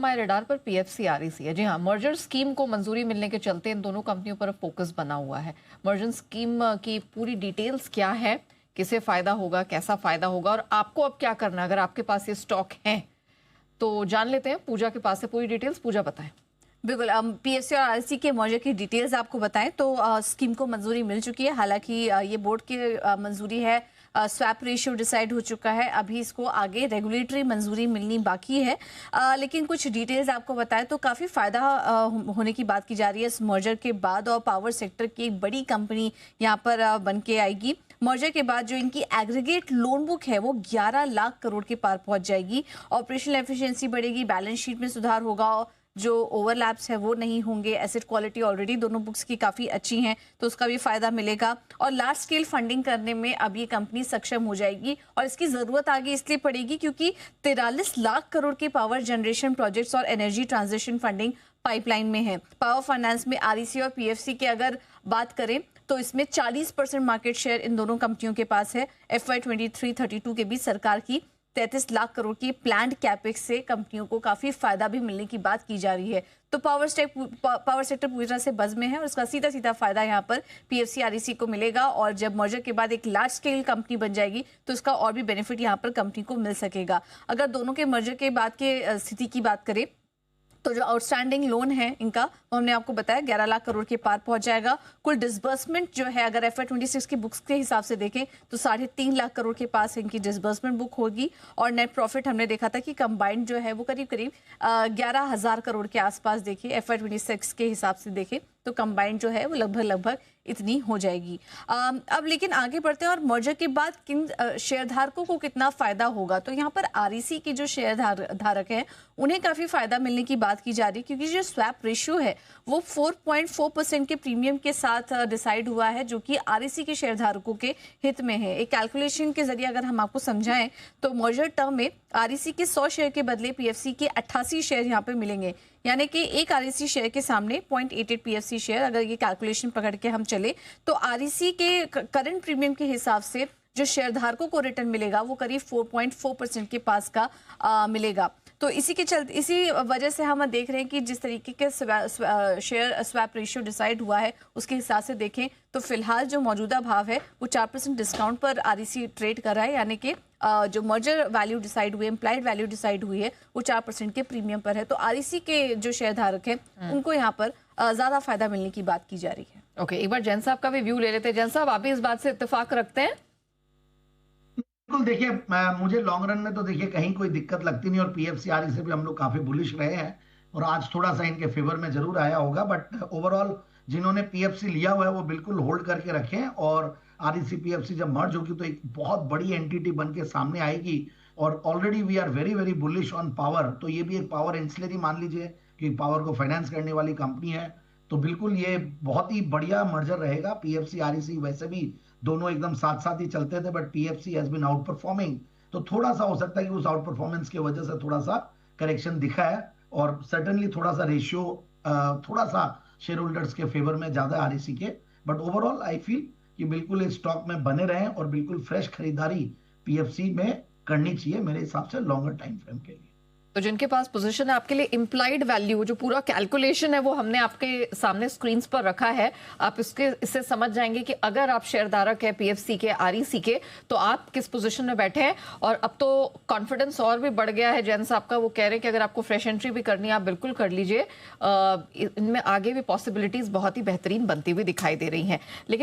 हमारे रडार पर PFC REC है। जी हाँ, मर्जर स्कीम को मंजूरी मिलने के चलते इन दोनों कंपनियों पर फोकस बना हुआ है। मर्जर स्कीम की पूरी डिटेल्स क्या है, किसे फायदा होगा, कैसा फायदा होगा और आपको अब क्या करना है अगर आपके पास ये स्टॉक है, तो जान लेते हैं पूजा के पास से पूरी डिटेल्स। पूजा बताएं। बिल्कुल, पीएफसी और आरईसी के मर्जर की डिटेल्स आपको बताएं तो स्कीम को मंजूरी मिल चुकी है। हालांकि ये बोर्ड की मंजूरी है, स्वैप रेशियो डिसाइड हो चुका है, अभी इसको आगे रेगुलेटरी मंजूरी मिलनी बाकी है। लेकिन कुछ डिटेल्स आपको बताएं तो काफ़ी फायदा होने की बात की जा रही है इस मर्जर के बाद, और पावर सेक्टर की एक बड़ी कंपनी यहाँ पर बन के आएगी। मर्जर के बाद जो इनकी एग्रीगेट लोन बुक है वो 11 लाख करोड़ के पार पहुंच जाएगी। ऑपरेशनल एफिशिएंसी बढ़ेगी, बैलेंस शीट में सुधार होगा, जो ओवरलैप्स है वो नहीं होंगे, एसेट क्वालिटी ऑलरेडी दोनों बुक्स की काफ़ी अच्छी हैं तो उसका भी फायदा मिलेगा, और लार्ज स्केल फंडिंग करने में अब ये कंपनी सक्षम हो जाएगी। और इसकी ज़रूरत आगे इसलिए पड़ेगी क्योंकि 43 लाख करोड़ के पावर जनरेशन प्रोजेक्ट्स और एनर्जी ट्रांजिशन फंडिंग पाइपलाइन में है। पावर फाइनेंस में आरईसी और पीएफसी की अगर बात करें तो इसमें 40% मार्केट शेयर इन दोनों कंपनियों के पास है। FY 23-32 के बीच सरकार की 33 लाख करोड़ की प्लान्ड कैपेक्स से कंपनियों को काफी फायदा भी मिलने की बात की जा रही है। तो पावर सेक्टर पूरी तरह से बज में है और उसका सीधा सीधा फायदा यहाँ पर पीएफसी आरईसी को मिलेगा। और जब मर्जर के बाद एक लार्ज स्केल कंपनी बन जाएगी तो इसका और भी बेनिफिट यहाँ पर कंपनी को मिल सकेगा। अगर दोनों के मर्जर के बाद के स्थिति की बात करें तो जो आउटस्टैंडिंग लोन है इनका वो हमने आपको बताया 11 लाख करोड़ के पार पहुंच जाएगा। कुल डिसबर्समेंट जो है अगर FY 26 की बुक्स के हिसाब से देखें तो 3.5 लाख करोड़ के पास इनकी डिसबर्समेंट बुक होगी। और नेट प्रॉफिट हमने देखा था कि कंबाइंड जो है वो करीब करीब 11,000 करोड़ के आसपास देखिए FY 26 के हिसाब से देखें तो कंबाइंड जो है वो लगभग इतनी हो जाएगी। अब लेकिन आगे बढ़ते हैं और मर्जर के बाद किन शेयरधारकों को कितना फायदा होगा, तो यहाँ पर आरईसी के जो शेयर धारक हैं उन्हें काफी फायदा मिलने की बात की जा रही है, क्योंकि जो स्वैप रेशियो है वो 4.4% के प्रीमियम के साथ डिसाइड हुआ है, जो कि आरईसी के शेयर धारकों के हित में है। एक कैलकुलेशन के जरिए अगर हम आपको समझाएं तो मर्जर टर्म में आरईसी के 100 शेयर के बदले पीएफसी के 88 शेयर यहाँ पे मिलेंगे, यानी कि एक आरईसी शेयर के सामने 0.88 पीएफसी शेयर। अगर ये कैलकुलेशन पकड़ के हम चले तो आरईसी के करंट प्रीमियम के हिसाब से जो शेयर धारकों को रिटर्न मिलेगा वो करीब 4.4% के पास का मिलेगा। तो इसी वजह से हम देख रहे हैं कि जिस तरीके के शेयर स्वैप रेशियो डिसाइड हुआ है उसके हिसाब से देखें तो फिलहाल जो मौजूदा भाव है वो 4% डिस्काउंट पर आरईसी ट्रेड कर रहा है, यानी कि जो मर्जर वैल्यू डिसाइड हुई, एम्प्लाइड वैल्यू डिसाइड हुई है वो 4% के प्रीमियम पर है। तो आरईसी के जो शेयर धारक हैं उनको यहाँ पर ज्यादा फायदा मिलने की बात की जा रही है। ओके, एक बार जैन साहब का भी व्यू ले लेते हैं। जैन साहब, आप भी इस बात से इत्तेफाक रखते हैं? बिल्कुल, देखिए मुझे लॉन्ग रन में तो देखिए कहीं कोई दिक्कत लगती नहीं, और पीएफसी आरई से भी हम लोग काफी बुलिश रहे हैं और आज थोड़ा सा इनके फेवर में जरूर आया होगा, बट ओवरऑल जिन्होंने पीएफसी लिया हुआ है वो बिल्कुल होल्ड करके रखें। और आरईसी पीएफसी जब मर्ज होगी तो एक बहुत बड़ी एंटिटी बन के सामने आएगी, और already we are very very bullish on power. तो ये भी एक पावर एंसिलरी मान लीजिए कि पावर को फाइनेंस करने वाली कंपनी है, तो बिल्कुल ये बहुत ही बढ़िया मर्जर रहेगा। पीएफसी आरईसी वैसे भी दोनों एकदम साथ साथ ही चलते थे, but PFC has been outperforming, तो थोड़ा सा हो सकता है कि उस आउट परफॉर्मेंस की वजह से थोड़ा सा करेक्शन दिखा है, और सर्टेनली थोड़ा सा रेशियो थोड़ा सा शेयर होल्डर्स के फेवर में ज्यादा आरईसी के। बट ओवरऑल आई फील कि बिल्कुल इस स्टॉक में बने रहें और बिल्कुल फ्रेश खरीदारी पीएफसी में करनी चाहिए मेरे हिसाब से लॉन्गर टाइम फ्रेम के लिए। तो जिनके पास पोजीशन है, आपके लिए इम्प्लाइड वैल्यू जो पूरा कैलकुलेशन है वो हमने आपके सामने स्क्रीन्स पर रखा है। आप इससे समझ जाएंगे कि अगर आप शेयरधारक है पीएफसी के, आरईसी के, तो आप किस पोजीशन में बैठे हैं। और अब तो कॉन्फिडेंस और भी बढ़ गया है जैन साहब का, वो कह रहे हैं कि अगर आपको फ्रेश एंट्री भी करनी है आप बिल्कुल कर लीजिए। इनमें आगे भी पॉसिबिलिटीज बहुत ही बेहतरीन बनती हुई दिखाई दे रही हैं। लेकिन